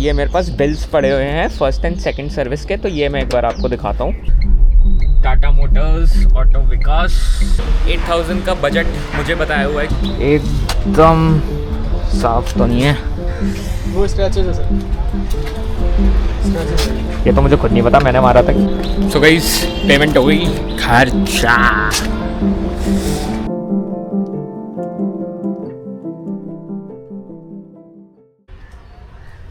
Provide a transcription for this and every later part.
ये मेरे पास बिल्स पड़े हुए हैं फर्स्ट एंड सेकंड सर्विस के, तो ये मैं एक बार आपको दिखाता हूँ। टाटा मोटर्स ऑटो विकास 8000 का बजट मुझे बताया हुआ है, एकदम साफ तो नहीं है वो स्क्रैचेस है सर, ये तो मुझे खुद नहीं पता, मैंने मारा था। सो गाइस पेमेंट हो गई, खर्चा।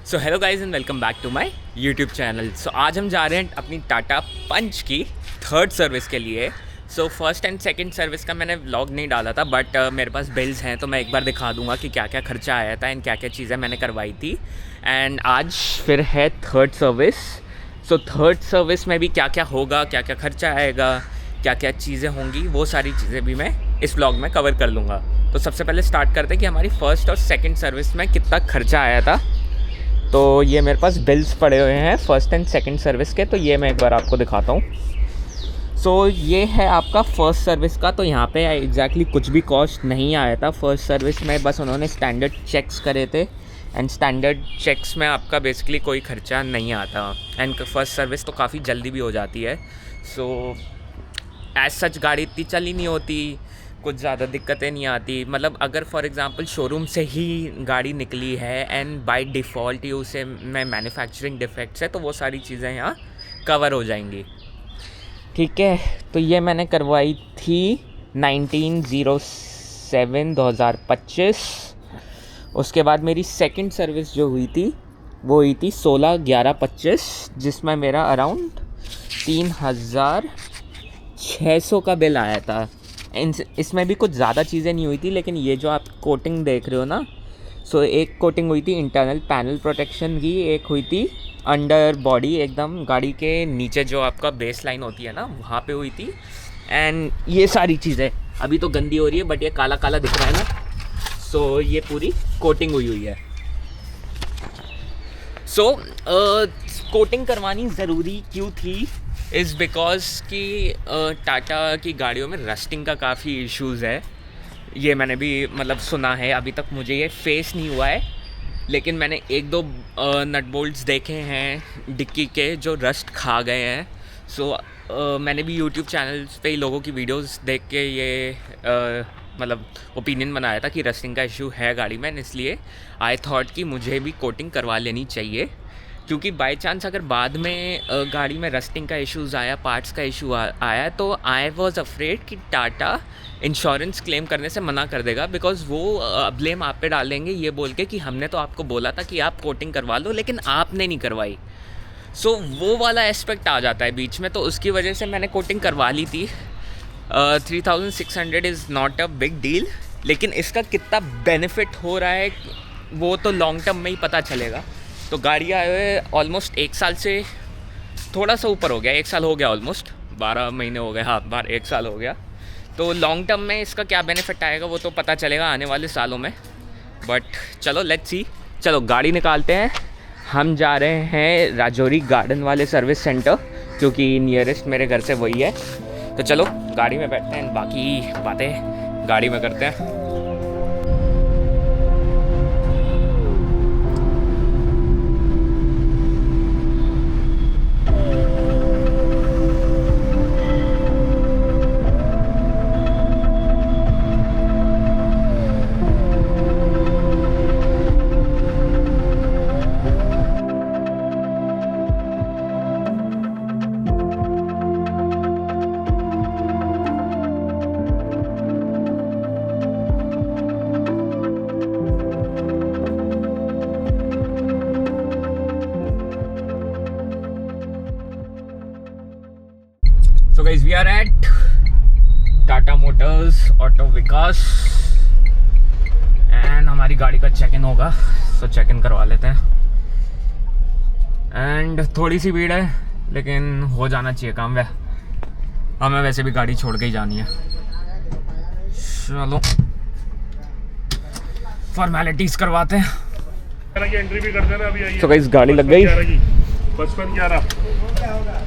So hello guys and welcome back to my YouTube channel. So आज हम जा रहे हैं अपनी टाटा पंच की थर्ड सर्विस के लिए। So first and second service का मैंने व्लॉग नहीं डाला था, बट मेरे पास बिल्स हैं तो मैं एक बार दिखा दूंगा कि क्या क्या खर्चा आया था एंड क्या क्या चीज़ें मैंने करवाई थी। एंड आज फिर है third service. So third service में भी क्या क्या होगा, क्या क्या खर्चा आएगा, क्या क्या चीज़ें होंगी, वो सारी चीज़ें भी मैं इस व्लॉग में कवर कर लूँगा। तो सबसे पहले स्टार्ट करते हैं कि हमारी फ़र्स्ट और सेकेंड सर्विस में कितना खर्चा आया था। तो ये मेरे पास बिल्स पड़े हुए हैं फर्स्ट एंड सेकंड सर्विस के, तो ये मैं एक बार आपको दिखाता हूँ। सो ये है आपका फ़र्स्ट सर्विस का। तो यहाँ पे एग्जैक्टली कुछ भी कॉस्ट नहीं आया था फ़र्स्ट सर्विस में, बस उन्होंने स्टैंडर्ड चेक्स करे थे एंड स्टैंडर्ड चेक्स में आपका बेसिकली कोई खर्चा नहीं आता एंड फर्स्ट सर्विस तो काफ़ी जल्दी भी हो जाती है। सो एज सच गाड़ी इतनी चली नहीं होती, कुछ ज़्यादा दिक्कतें नहीं आती। मतलब अगर फॉर एग्ज़ाम्पल शोरूम से ही गाड़ी निकली है एंड बाय डिफ़ॉल्ट ही उसे में मैन्युफैक्चरिंग डिफेक्ट्स है तो वो सारी चीज़ें यहाँ कवर हो जाएंगी। ठीक है, तो ये मैंने करवाई थी 19/07/2025। उसके बाद मेरी सेकंड सर्विस जो हुई थी वो हुई थी 16/11/25, जिसमें मेरा अराउंड 3600 का बिल आया था। इसमें भी कुछ ज़्यादा चीज़ें नहीं हुई थी, लेकिन ये जो आप कोटिंग देख रहे हो ना, सो एक कोटिंग हुई थी इंटरनल पैनल प्रोटेक्शन की, एक हुई थी अंडर बॉडी एकदम गाड़ी के नीचे जो आपका बेस लाइन होती है ना वहाँ पे हुई थी। एंड ये सारी चीज़ें अभी तो गंदी हो रही है बट ये काला काला दिख रहा है ना, सो ये पूरी कोटिंग हुई है। सो कोटिंग करवानी ज़रूरी क्यों थी इज़ बिकॉज कि टाटा की गाड़ियों में रस्टिंग का काफ़ी इश्यूज़ है। ये मैंने भी मतलब सुना है, अभी तक मुझे ये फेस नहीं हुआ है, लेकिन मैंने एक दो नट बोल्ट्स देखे हैं डिक्की के जो रस्ट खा गए हैं। सो मैंने भी यूट्यूब चैनल्स पे लोगों की वीडियोस देख के ये मतलब ओपिनियन बनाया था कि रस्टिंग का इशू है गाड़ी में, इसलिए आई थॉट कि मुझे भी कोटिंग करवा लेनी चाहिए। क्योंकि बाय चांस अगर बाद में गाड़ी में रस्टिंग का इश्यूज़ आया, पार्ट्स का इशू आया, तो आई वॉज अफ्रेड कि टाटा इंश्योरेंस क्लेम करने से मना कर देगा, बिकॉज़ वो ब्लेम आप पे डालेंगे ये बोल के कि हमने तो आपको बोला था कि आप कोटिंग करवा लो लेकिन आपने नहीं करवाई। सो वो वाला एस्पेक्ट आ जाता है बीच में, तो उसकी वजह से मैंने कोटिंग करवा ली थी। 3600 is not a big deal, लेकिन इसका कितना बेनिफिट हो रहा है वो तो लॉन्ग टर्म में ही पता चलेगा। तो गाड़ी आए हुए ऑलमोस्ट 1 साल से थोड़ा सा ऊपर हो गया, 1 साल हो गया, ऑलमोस्ट 12 महीने हो गए, हाँ 1 साल हो गया। तो लॉन्ग टर्म में इसका क्या बेनिफिट आएगा वो तो पता चलेगा आने वाले सालों में, बट चलो लेट्स सी। चलो गाड़ी निकालते हैं, हम जा रहे हैं राजौरी गार्डन वाले सर्विस सेंटर, क्योंकि नियरेस्ट मेरे घर से वही है। तो चलो गाड़ी में बैठते हैं, बाकी बातें गाड़ी में करते हैं। So guys, we are at Tata Motors auto Vikas and हमारी गाड़ी का चेक इन होगा, तो चेक इन करवा लेते हैं। एंड थोड़ी सी भीड़ है लेकिन हो जाना चाहिए काम, वह हमें वैसे भी गाड़ी छोड़ के ही जानी है। चलो फॉर्मेलिटीज़ करवाते हैं। एंट्री भी कर देना अभी। तो गाइस गाड़ी लग गई, 5511।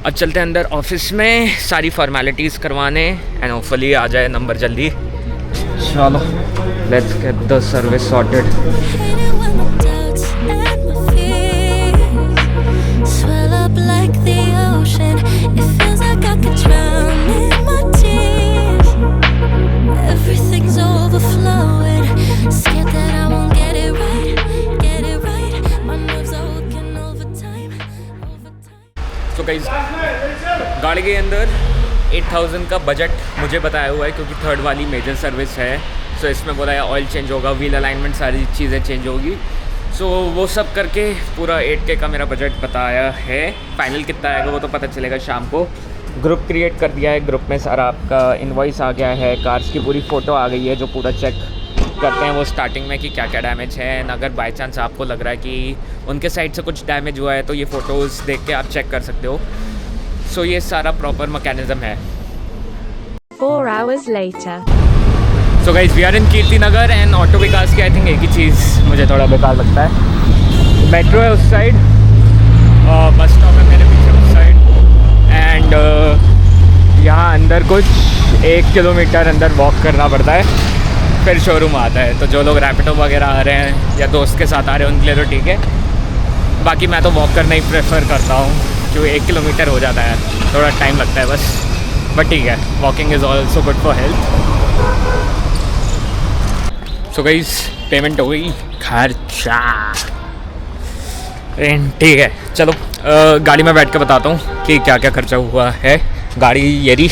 अब चलते हैं अंदर ऑफिस में सारी फॉर्मेलिटीज़ करवाने एंड होपफुली आ जाए नंबर जल्दी। चलो let's get the service sorted. Guys गाड़ी के अंदर 8000 का बजट मुझे बताया हुआ है क्योंकि थर्ड वाली मेजर सर्विस है। सो इसमें बोला है ऑयल चेंज होगा, व्हील अलाइनमेंट सारी चीज़ें चेंज होगी। सो वो सब करके पूरा 8K का मेरा बजट बताया है। फाइनल कितना आएगा वो तो पता चलेगा शाम को। ग्रुप क्रिएट कर दिया है, ग्रुप में सारा आपका इनवॉइस आ गया है, कार्स की पूरी फ़ोटो आ गई है जो पूरा चेक करते हैं वो स्टार्टिंग में कि क्या क्या डैमेज है। एंड अगर बाई चांस आपको लग रहा है कि उनके साइड से कुछ डैमेज हुआ है तो ये फ़ोटोज़ देख के आप चेक कर सकते हो। सो ये सारा प्रॉपर मैकेनिज़्म है। 4 hours later. So guys we are in Kirti Nagar and auto Vikas की आई थिंक एक ही चीज़ मुझे थोड़ा बेकार लगता है। मेट्रो है उस साइड, बस स्टॉप है मेरे पीछे उस साइड, एंड यहाँ अंदर कुछ 1 किलोमीटर अंदर वॉक करना पड़ता है फिर शोरूम आता है। तो जो लोग रैपिडो वगैरह आ रहे हैं या दोस्त के साथ आ रहे हैं उनके लिए तो ठीक है, बाकी मैं तो वॉक करना ही प्रेफर करता हूँ क्योंकि 1 किलोमीटर हो जाता है, थोड़ा टाइम लगता है बस, बट ठीक है, walking is also good for health. So guys payment हो गई, खर्चा ठीक है। चलो गाड़ी में बैठ के बताता हूँ कि क्या क्या खर्चा हुआ है। गाड़ी ये रही,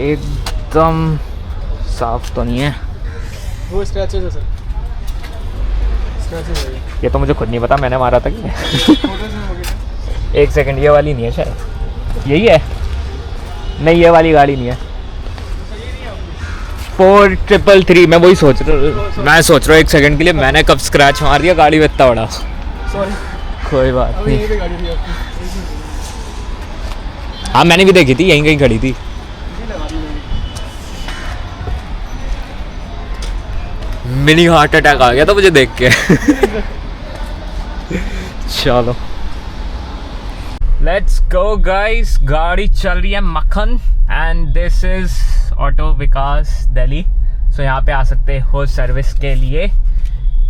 एकदम साफ तो नहीं है, वो स्क्रैचेस है सर, स्क्रैचेस है ये तो मुझे खुद नहीं पता, मैंने मारा था कि एक सेकंड, ये वाली नहीं है शायद, यही है, नहीं ये वाली गाड़ी नहीं है। 4333 मैं वही सोच रहा हूँ एक सेकंड के लिए मैंने कब स्क्रैच मार दिया गाड़ी में इतना बड़ा। सॉरी, कोई बात अभी नहीं। यहीं पे गाड़ी थी आपकी, हाँ मैंने भी देखी थी, यहीं कहीं खड़ी थी। मिनी हार्ट अटैक आ गया था मुझे देख के। चलो लेट्स गो गाइस, गाड़ी चल रही है मक्खन एंड दिस इज ऑटो विकास दिल्ली। सो यहाँ पे आ सकते हो सर्विस के लिए।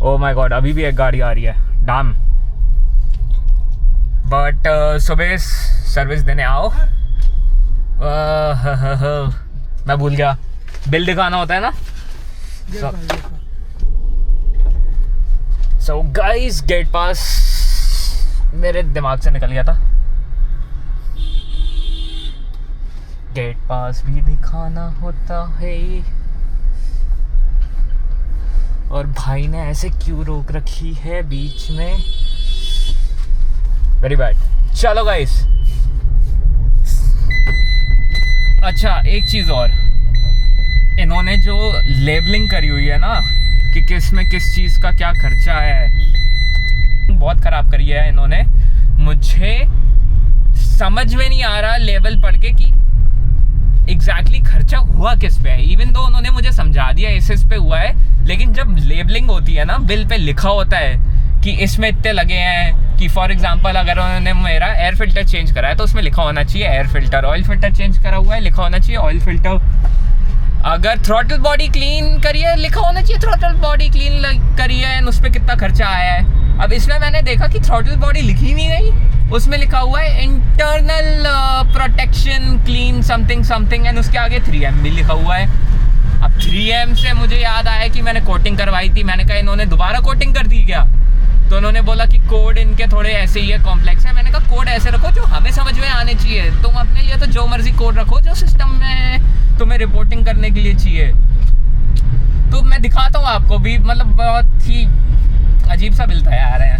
ओ माय गॉड अभी भी एक गाड़ी आ रही है, डैम। बट सुबह सर्विस देने आओ। मैं भूल गया, बिल दिखाना होता है ना। सो गाइस गेट पास मेरे दिमाग से निकल गया था, गेट पास भी दिखाना होता है। और भाई ने ऐसे क्यों रोक रखी है बीच में, वेरी बैड। चलो गाइस, अच्छा एक चीज़ और, इन्होंने जो लेबलिंग करी हुई है ना कि किस में किस चीज़ का क्या खर्चा है, बहुत ख़राब करी है इन्होंने। मुझे समझ में नहीं आ रहा लेबल पढ़ के कि एग्जैक्टली खर्चा हुआ किस पे है। इवन दो उन्होंने मुझे समझा दिया इस पे हुआ है, लेकिन जब लेबलिंग होती है ना, बिल पे लिखा होता है कि इसमें इतने लगे हैं, कि फॉर एग्जांपल अगर उन्होंने मेरा एयर फिल्टर चेंज करा है तो उसमें लिखा होना चाहिए air filter, oil filter change करा हुआ है लिखा होना चाहिए ऑयल फिल्टर, अगर थ्रॉटल बॉडी क्लीन करी है लिखा होना चाहिए थ्रॉटल बॉडी क्लीन करी है, उस पर कितना खर्चा आया है। अब इसमें मैंने देखा कि थ्रॉटल बॉडी लिखी नहीं गई, उसमें लिखा हुआ है internal protection clean something something and उसके आगे 3M भी लिखा हुआ है। अब 3M से मुझे याद आया कि मैंने कोटिंग करवाई थी, मैंने कहा इन्होंने दोबारा कोटिंग कर दी क्या, तो उन्होंने बोला कि कोड इनके थोड़े ऐसे ही है, कॉम्प्लेक्स है। मैंने कहा कोड ऐसे रखो जो हमें समझ में आने चाहिए, तुम अपने लिए तो जो मर्जी कोड रखो जो सिस्टम में तुम्हें रिपोर्टिंग करने के लिए चाहिए। तो मैं दिखाता हूँ आपको भी, मतलब बहुत ही अजीब सा बिल था यार है।